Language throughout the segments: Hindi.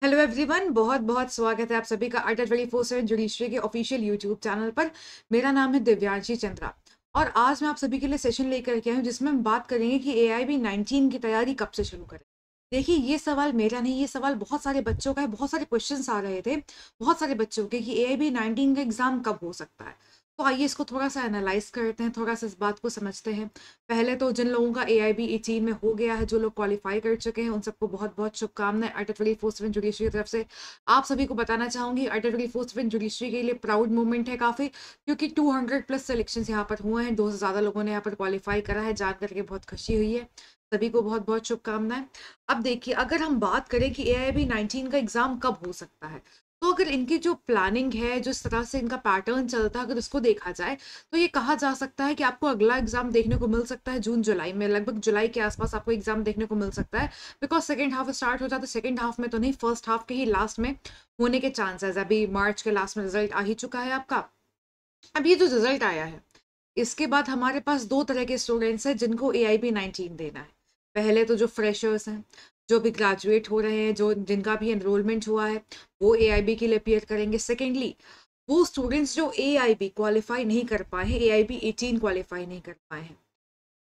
हेलो एवरीवन, बहुत बहुत स्वागत है आप सभी का अटल 24/7 जुडिशरी के ऑफिशियल यूट्यूब चैनल पर। मेरा नाम है दिव्यांशी चंद्रा और आज मैं आप सभी के लिए सेशन लेकर के आई हूँ जिसमें हम बात करेंगे कि AIB-19 की तैयारी कब से शुरू करें। देखिए, ये सवाल मेरा नहीं, ये सवाल बहुत सारे बच्चों का है। बहुत सारे क्वेश्चंस आ रहे थे बहुत सारे बच्चों के कि AIB-19 का एग्जाम कब हो सकता है। तो आइए इसको थोड़ा सा एनालाइज करते हैं, थोड़ा सा इस बात को समझते हैं। पहले तो जिन लोगों का AIB-18 में हो गया है, जो लोग क्वालिफाई कर चुके हैं, उन सबको बहुत बहुत शुभकामनाएं अटल 24/7 जुडिशरी की तरफ से। आप सभी को बताना चाहूंगी, अटल 24/7 जुडिशरी के लिए प्राउड मोमेंट है काफी, क्योंकि 200 प्लस सिलेक्शन यहाँ पर हुए हैं। 2 से ज्यादा लोगों ने यहाँ पर क्वालिफाई करा है, जान करके बहुत खुशी हुई है। सभी को बहुत बहुत शुभकामनाएं। अब देखिए, अगर हम बात करें कि AIB-19 का एग्जाम कब हो सकता है, तो अगर इनकी जो प्लानिंग है, जिस तरह से इनका पैटर्न चलता है, अगर इसको देखा जाए तो ये कहा जा सकता है कि आपको अगला एग्जाम देखने को मिल सकता है जून जुलाई में। लगभग जुलाई के आसपास आपको एग्जाम देखने को मिल सकता है, बिकॉज सेकंड हाफ स्टार्ट हो जाता है। सेकंड हाफ में तो नहीं, फर्स्ट हाफ के ही लास्ट में होने के चांसेस। अभी मार्च के लास्ट में रिजल्ट आ ही चुका है आपका। अब ये जो रिजल्ट आया है, इसके बाद हमारे पास दो तरह के स्टूडेंट्स हैं जिनको AIB-19 देना है। पहले तो जो फ्रेशर्स हैं, जो भी ग्रेजुएट हो रहे हैं, जो जिनका भी एनरोलमेंट हुआ है, वो AIB के लिए अपियर करेंगे। सेकेंडली, वो स्टूडेंट्स जो AIB क्वालिफाई नहीं कर पाए हैं, AIB-18 क्वालिफाई नहीं कर पाए हैं।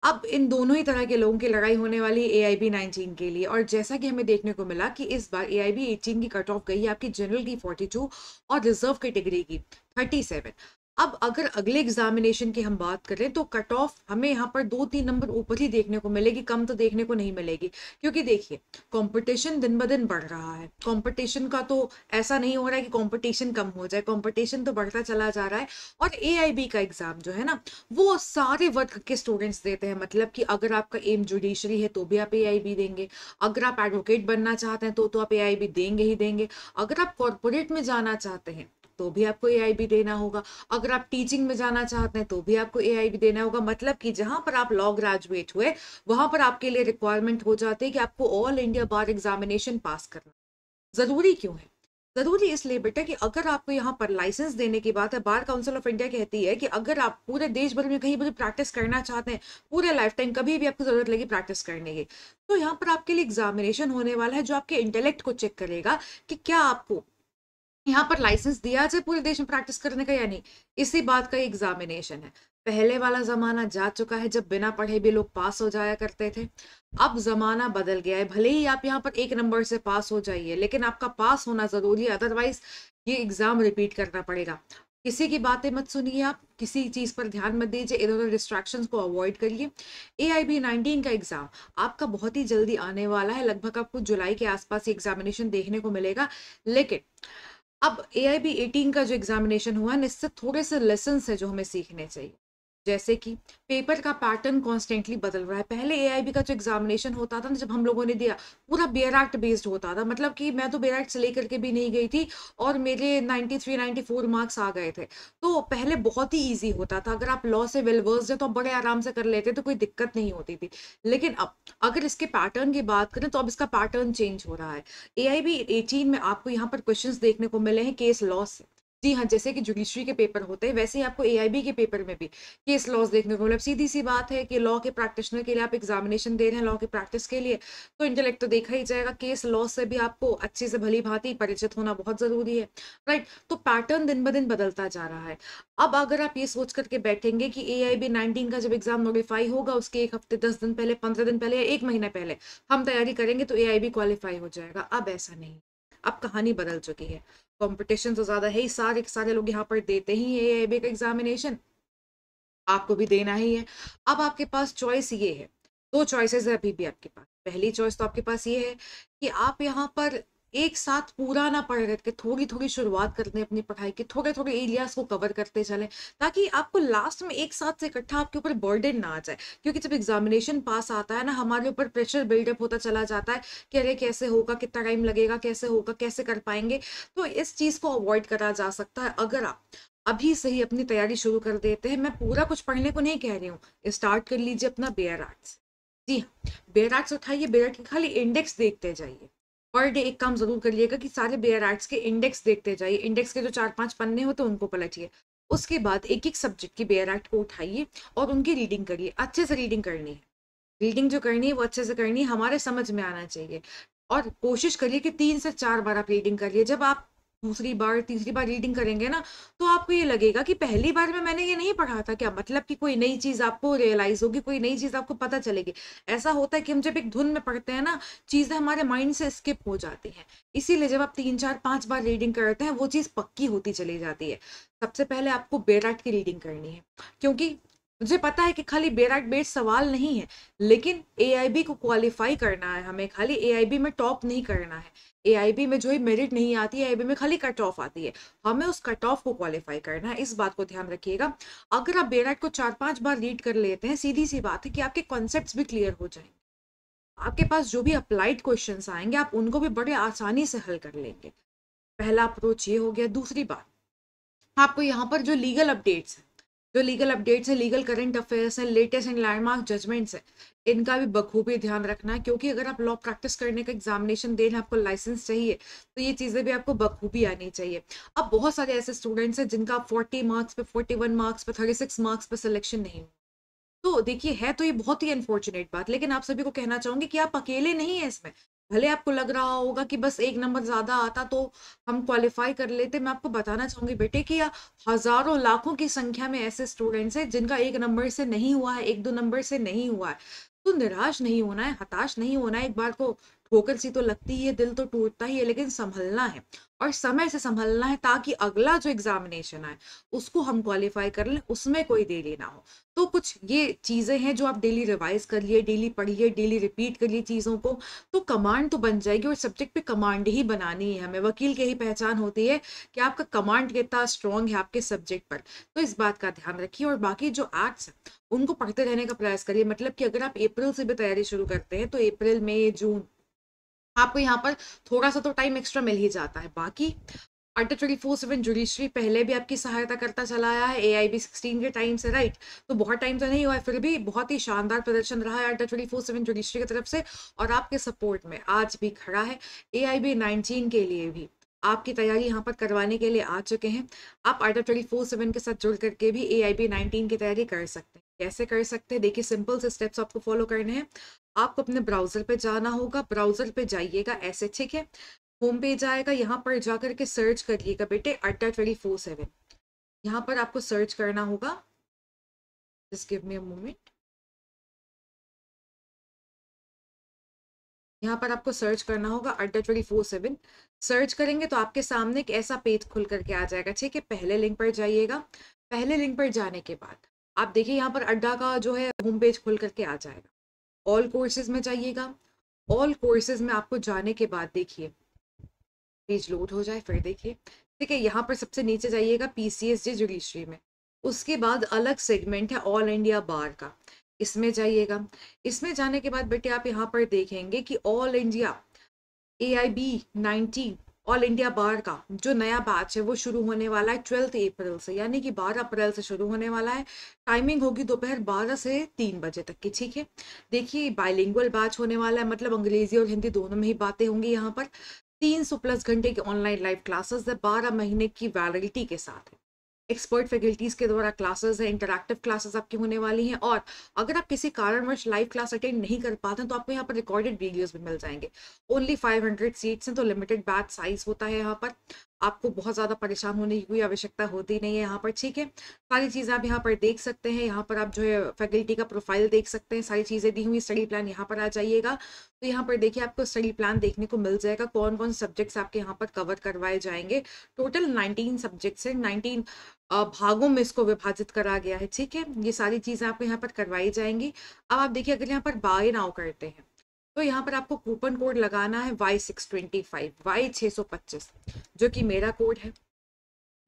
अब इन दोनों ही तरह के लोगों की लड़ाई होने वाली है AIB-19 के लिए। और जैसा कि हमें देखने को मिला कि इस बार AIB-18 की कट ऑफ गई है आपकी जनरल की 42 और रिजर्व कैटेगरी की 37। अब अगर अगले एग्जामिनेशन की हम बात करें तो कट ऑफ हमें यहाँ पर 2-3 नंबर ऊपर ही देखने को मिलेगी, कम तो देखने को नहीं मिलेगी। क्योंकि देखिए, कंपटीशन दिन ब दिन बढ़ रहा है। कंपटीशन का तो ऐसा नहीं हो रहा है कि कंपटीशन कम हो जाए, कंपटीशन तो बढ़ता चला जा रहा है। और AIB का एग्जाम जो है ना, वो सारे वर्ग के स्टूडेंट्स देते हैं। मतलब कि अगर आपका एम जुडिशरी है तो भी आप AIB देंगे, अगर आप एडवोकेट बनना चाहते हैं तो आप AIB देंगे ही देंगे, अगर आप कॉर्पोरेट में जाना चाहते हैं तो भी आपको AIB देना होगा, अगर आप टीचिंग में जाना चाहते हैं तो भी आपको AIB देना होगा। मतलब कि जहां पर आप लॉ ग्रेजुएट हुए, वहां पर आपके लिए रिक्वायरमेंट हो जाती है कि आपको ऑल इंडिया बार एग्जामिनेशन पास करना। जरूरी क्यों है? जरूरी इसलिए बेटा कि अगर आपको यहाँ पर लाइसेंस देने की बात है, बार काउंसिल ऑफ इंडिया कहती है कि अगर आप पूरे देश भर में कहीं पर प्रैक्टिस करना चाहते हैं, पूरे लाइफ टाइम कभी भी आपको जरूरत लगी प्रैक्टिस करने की, तो यहाँ पर आपके लिए एग्जामिनेशन होने वाला है जो आपके इंटेलेक्ट को चेक करेगा कि क्या आपको यहाँ पर लाइसेंस दिया जाए पूरे देश में प्रैक्टिस करने का या नहीं। इसी बात का एग्जामिनेशन है। पहले वाला जमाना जा चुका है जब बिना पढ़े भी लोग पास हो जाया करते थे। अब जमाना बदल गया है। भले ही आप यहाँ पर 1 नंबर से पास हो जाइए, लेकिन आपका पास होना जरूरी है, अदरवाइज ये एग्जाम रिपीट करना पड़ेगा। किसी की बातें मत सुनिए, आप किसी चीज पर ध्यान मत दीजिए, इधर उधर डिस्ट्रैक्शंस को अवॉइड करिए। AIB-19 का एग्जाम आपका बहुत ही जल्दी आने वाला है। लगभग आपको जुलाई के आसपास एग्जामिनेशन देखने को मिलेगा। लेकिन अब AIB-18 का जो एग्जामिनेशन हुआ है, इससे थोड़े से लेसन है जो हमें सीखने चाहिए। जैसे कि पेपर का पैटर्न कॉन्स्टेंटली बदल रहा है। पहले AIB का जो एग्जामिनेशन होता था ना, जब हम लोगों ने दिया, पूरा बेयर एक्ट बेस्ड होता था। मतलब कि मैं तो बेयर एक्ट से लेकर के भी नहीं गई थी और मेरे 93-94 मार्क्स आ गए थे। तो पहले बहुत ही ईजी होता था, अगर आप लॉ से वेल वर्स्ड है तो बड़े आराम से कर लेते, तो कोई दिक्कत नहीं होती थी। लेकिन अब अगर इसके पैटर्न की बात करें तो अब इसका पैटर्न चेंज हो रहा है। AIB-18 में आपको यहाँ पर क्वेश्चंस देखने को मिले हैं केस लॉ से। जी हाँ, जैसे कि जुडिशरी के पेपर होते हैं, वैसे ही आपको AIB के पेपर में भी केस लॉज देखने को मिले। सीधी सी बात है कि लॉ के प्रैक्टिशनर के लिए आप एग्जामिनेशन दे रहे हैं, लॉ की प्रैक्टिस के लिए, तो इंटेलेक्ट तो देखा ही जाएगा। केस लॉ से भी आपको अच्छे से भली भांति परिचित होना बहुत जरूरी है, राइट। तो पैटर्न दिन ब दिन बदलता जा रहा है। अब अगर आप ये सोच करके बैठेंगे कि AIB-19 का जब एग्जाम नोटिफाई होगा, उसके 1 हफ्ते 10 दिन पहले, 15 दिन पहले या 1 महीने पहले हम तैयारी करेंगे तो AIB क्वालिफाई हो जाएगा, अब ऐसा नहीं। अब कहानी बदल चुकी है। कंपटीशन तो ज्यादा है ही, सारे सारे लोग यहाँ पर देते ही है AIB का एग्जामिनेशन, आपको भी देना ही है। अब आपके पास चॉइस ये है, दो चॉइसेस है अभी भी आपके पास। पहली चॉइस तो आपके पास ये है कि आप यहाँ पर एक साथ पूरा ना पढ़ करके थोड़ी थोड़ी शुरुआत कर दें अपनी पढ़ाई की, थोड़े थोड़े एरियाज को कवर करते चलें, ताकि आपको लास्ट में एक साथ से इकट्ठा आपके ऊपर बर्डन ना आ जाए। क्योंकि जब एग्जामिनेशन पास आता है ना, हमारे ऊपर प्रेशर बिल्डअप होता चला जाता है कि अरे कैसे होगा, कितना टाइम लगेगा, कैसे होगा, कैसे कर पाएंगे। तो इस चीज को अवॉइड करा जा सकता है अगर आप अभी से ही अपनी तैयारी शुरू कर देते हैं। मैं पूरा कुछ पढ़ने को नहीं कह रही हूँ, स्टार्ट कर लीजिए अपना बेयर आर्ट्स। जी हाँ, बेयर आर्ट्स उठाइए, बेयर आर्ट के खाली इंडेक्स देखते जाइए। पर डे एक काम जरूर करिएगा कि सारे बेयर आर्ट्स के इंडेक्स देखते जाइए। इंडेक्स के जो 4-5 पन्ने होते हैं उनको पलटिए। उसके बाद एक एक सब्जेक्ट की बेयर आर्ट को उठाइए और उनकी रीडिंग करिए। अच्छे से रीडिंग करनी है, रीडिंग जो करनी है वो अच्छे से करनी है, हमारे समझ में आना चाहिए। और कोशिश करिए कि 3 से 4 बार आप रीडिंग करिए। जब आप दूसरी बार, तीसरी बार रीडिंग करेंगे ना, तो आपको ये लगेगा कि पहली बार में मैंने ये नहीं पढ़ा था क्या? मतलब कि कोई नई चीज़ आपको रियलाइज़ होगी, कोई नई चीज़ आपको पता चलेगी। ऐसा होता है कि हम जब एक धुन में पढ़ते हैं ना, चीज़ें हमारे माइंड से स्किप हो जाती हैं। इसीलिए जब आप 3, 4, 5 बार रीडिंग करते हैं, वो चीज़ पक्की होती चली जाती है। सबसे पहले आपको बेरट की रीडिंग करनी है, क्योंकि मुझे पता है कि खाली बेरट बेस्ड सवाल नहीं है, लेकिन एआईबी को क्वालिफाई करना है हमें, खाली एआईबी में टॉप नहीं करना है। एआईबी में जो ही मेरिट नहीं आती है, एआईबी में खाली कट ऑफ आती है, हमें उस कट ऑफ को क्वालिफाई करना है, इस बात को ध्यान रखिएगा। अगर आप बेरट को 4-5 बार रीड कर लेते हैं, सीधी सी बात है कि आपके कॉन्सेप्ट्स भी क्लियर हो जाएंगे। आपके पास जो भी अप्लाइड क्वेश्चंस आएंगे, आप उनको भी बड़े आसानी से हल कर लेंगे। पहला अप्रोच ये हो गया। दूसरी बात, आपको यहाँ पर जो लीगल अपडेट्स हैं, लीगल करंट अफेयर्स हैं, लेटेस्ट एंड लैंडमार्क जजमेंट्स हैं, इनका भी बखूबी ध्यान रखना है, क्योंकि अगर आप लॉ प्रैक्टिस करने का एग्जामिनेशन दे रहे हैं, आपको लाइसेंस चाहिए, तो ये चीज़ें भी आपको बखूबी आनी चाहिए। अब बहुत सारे ऐसे स्टूडेंट्स हैं जिनका 40 मार्क्स पे, 41 मार्क्स पे, 36 मार्क्स पे सिलेक्शन नहीं हुआ। तो देखिए, है तो ये बहुत ही अनफॉर्चुनेट बात, लेकिन आप सभी को कहना चाहूंगी कि आप अकेले नहीं है इसमें। भले आपको लग रहा होगा कि बस एक नंबर ज्यादा आता तो हम क्वालिफाई कर लेते, मैं आपको बताना चाहूंगी बेटे कि हजारों लाखों की संख्या में ऐसे स्टूडेंट्स हैं जिनका एक नंबर से नहीं हुआ है, 1-2 नंबर से नहीं हुआ है। तो निराश नहीं होना है, हताश नहीं होना है। एक बार को ठोकर सी तो लगती ही है, दिल तो टूटता ही है, लेकिन संभलना है और समय से संभलना है, ताकि अगला जो एग्जामिनेशन आए उसको हम क्वालिफाई कर लें, उसमें कोई देरी ना हो। तो कुछ ये चीजें हैं जो आप डेली रिवाइज करिए, डेली पढ़िए, डेली रिपीट करिए चीजों को, तो कमांड तो बन जाएगी। और सब्जेक्ट पे कमांड ही बनानी है हमें। वकील की ही पहचान होती है कि आपका कमांड कितना स्ट्रांग है आपके सब्जेक्ट पर। तो इस बात का ध्यान रखिए। और बाकी जो एक्ट्स हैं उनको पढ़ते रहने का प्रयास करिए। मतलब कि अगर आप अप्रैल से भी तैयारी शुरू करते हैं, तो अप्रैल, मई, जून आपको यहाँ पर थोड़ा सा तो टाइम एक्स्ट्रा मिल ही जाता है। बाकी अड्डा 24/7 जुडिशरी पहले भी आपकी सहायता करता चला आया है, एआईबी 16 के टाइम से, राइट? तो बहुत टाइम तो नहीं हुआ है, फिर भी बहुत ही शानदार प्रदर्शन रहा है अड्डा 24/7 जुडिशरी की तरफ से, और आपके सपोर्ट में आज भी खड़ा है। एआईबी 19 के लिए भी आपकी तैयारी यहाँ पर करवाने के लिए आ चुके हैं। आप अड्डा 24/7 के साथ जुड़ करके भी एआईबी 19 की तैयारी कर सकते हैं। कैसे कर सकते हैं? देखिए, सिंपल से स्टेप्स आपको फॉलो करने हैं। आपको अपने ब्राउजर पे जाना होगा, ब्राउजर पे जाइएगा ऐसे, ठीक है? होम पेज आएगा, यहाँ पर जाकर के सर्च करिएगा बेटे अड्डा 24/7। यहाँ पर आपको सर्च करना होगा, just give me a moment. यहाँ पर आपको सर्च करना होगा अड्डा 24/7। सर्च करेंगे तो आपके सामने एक ऐसा पेज खुल करके आ जाएगा, ठीक है? पहले लिंक पर जाइएगा। पहले लिंक पर जाने के बाद आप देखिए यहाँ पर अड्डा का जो है होम पेज खुल करके आ जाएगा। ऑल कोर्सेज में जाइएगा। ऑल कोर्सेज में आपको जाने के बाद देखिए पेज लोड हो जाए, फिर देखिए, ठीक है? यहाँ पर सबसे नीचे जाइएगा पीसीएसजे जुडिशरी में। उसके बाद अलग सेगमेंट है ऑल इंडिया बार का, इसमें जाइएगा। इसमें जाने के बाद बेटे आप यहाँ पर देखेंगे कि all India AIB 19 all India बार का जो नया बैच है वो शुरू होने वाला है 12 अप्रैल से, यानी कि 12 अप्रैल से शुरू होने वाला है। टाइमिंग होगी दोपहर 12 से 3 बजे तक की, ठीक है? देखिए, बाइलिंगुअल बैच होने वाला है, मतलब अंग्रेजी और हिंदी दोनों में ही बातें होंगी। यहाँ पर 300 प्लस घंटे की ऑनलाइन लाइव क्लासेस है, 12 महीने की वैलिडिटी के साथ है। एक्सपर्ट फैकल्टीज के द्वारा क्लासेस है, इंटरैक्टिव क्लासेस आपकी होने वाली हैं। और अगर आप किसी कारणवश लाइव क्लास अटेंड नहीं कर पाते हैं, तो आपको यहाँ पर रिकॉर्डेड वीडियोस भी मिल जाएंगे। ओनली 500 सीट्स हैं, तो लिमिटेड बैच साइज होता है यहाँ पर। आपको बहुत ज़्यादा परेशान होने की कोई आवश्यकता होती नहीं है यहाँ पर, ठीक है? सारी चीज़ें आप यहाँ पर देख सकते हैं। यहाँ पर आप जो है फैकल्टी का प्रोफाइल देख सकते हैं, सारी चीज़ें दी हुई। स्टडी प्लान यहाँ पर आ जाइएगा, तो यहाँ पर देखिए आपको स्टडी प्लान देखने को मिल जाएगा, कौन कौन सब्जेक्ट्स आपके यहाँ पर कवर करवाए जाएंगे। टोटल 19 सब्जेक्ट्स हैं, 19 भागों में इसको विभाजित करा गया है, ठीक है? ये सारी चीजें आपको यहाँ पर करवाई जाएंगी। अब आप देखिए, अगर यहाँ पर बाय नाउ करते हैं, तो यहाँ पर आपको कूपन कोड लगाना है Y625, Y625, जो कि मेरा कोड है।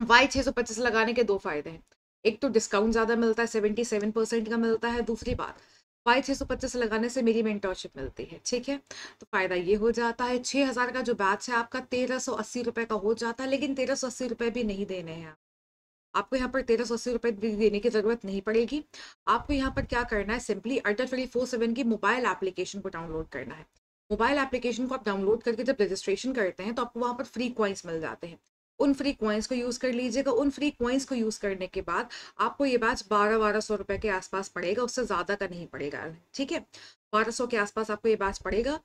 Y625 लगाने के दो फायदे हैं। एक तो डिस्काउंट ज्यादा मिलता है, 77% का मिलता है। दूसरी बात, Y625 लगाने से मेरी मेंटरशिप मिलती है, ठीक है? तो फायदा ये हो जाता है। 6,000 का जो बैच है आपका 1380 रुपए का हो जाता है, लेकिन 1380 रुपए भी नहीं देने हैं। आपको यहाँ पर 1380 रुपए देने की जरूरत नहीं पड़ेगी। आपको यहाँ पर क्या करना है, सिंपली अड्डा 24/7 की मोबाइल एप्लीकेशन को डाउनलोड करना है। मोबाइल एप्लीकेशन को आप डाउनलोड करके जब रजिस्ट्रेशन करते हैं, तो आपको वहाँ पर फ्री कॉइन्स मिल जाते हैं। उन फ्री कॉइन्स को यूज कर लीजिएगा। उन फ्री कॉइन्स को यूज करने के बाद आपको ये बैच 1200 के आसपास पड़ेगा, उससे ज्यादा का नहीं पड़ेगा, ठीक है? 1200 के आसपास आपको ये बैच पड़ेगा।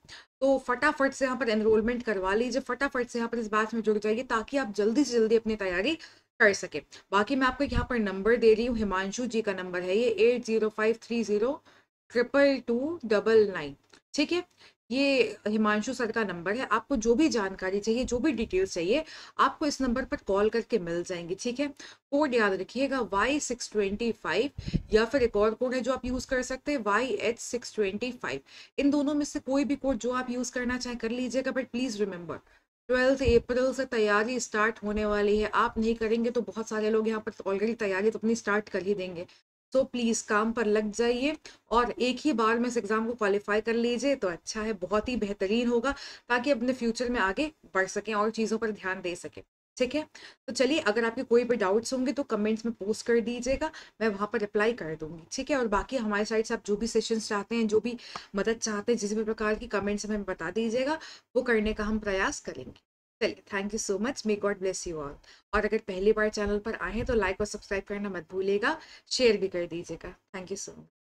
तो फटाफट से यहाँ पर एनरोलमेंट करवा लीजिए, फटाफट से यहाँ पर इस बैच में जुड़ जाइए ताकि आप जल्दी से जल्दी अपनी तैयारी कर सके। बाकी मैं आपको यहाँ पर नंबर दे रही हूँ, हिमांशु जी का नंबर है ये 8053022299। ठीक है, ये हिमांशु सर का नंबर है। आपको जो भी जानकारी चाहिए, जो भी डिटेल्स चाहिए, आपको इस नंबर पर कॉल करके मिल जाएंगी। ठीक है, कोड याद रखिएगा Y625, या फिर एक और कोड है जो आप यूज कर सकते हैं YH625। इन दोनों में से कोई भी कोड जो आप यूज करना चाहें कर लीजिएगा, बट प्लीज रिमेंबर 12 अप्रैल से तैयारी स्टार्ट होने वाली है। आप नहीं करेंगे तो बहुत सारे लोग यहाँ पर ऑलरेडी तैयारी तो अपनी स्टार्ट कर ही देंगे। तो प्लीज काम पर लग जाइए और एक ही बार में इस एग्जाम को क्वालिफाई कर लीजिए तो अच्छा है, बहुत ही बेहतरीन होगा, ताकि अपने फ्यूचर में आगे बढ़ सकें और चीज़ों पर ध्यान दे सकें। ठीक है, तो चलिए, अगर आपके कोई भी डाउट्स होंगे तो कमेंट्स में पोस्ट कर दीजिएगा, मैं वहाँ पर रिप्लाई कर दूंगी। ठीक है, और बाकी हमारे साइड से आप जो भी सेशंस चाहते हैं, जो भी मदद चाहते हैं, जिस भी प्रकार की कमेंट्स में हमें बता दीजिएगा, वो करने का हम प्रयास करेंगे। चलिए, thank you so much, may God bless you all. और अगर पहली बार चैनल पर आए हैं तो लाइक और सब्सक्राइब करना मत भूलिएगा, शेयर भी कर दीजिएगा। Thank you so much.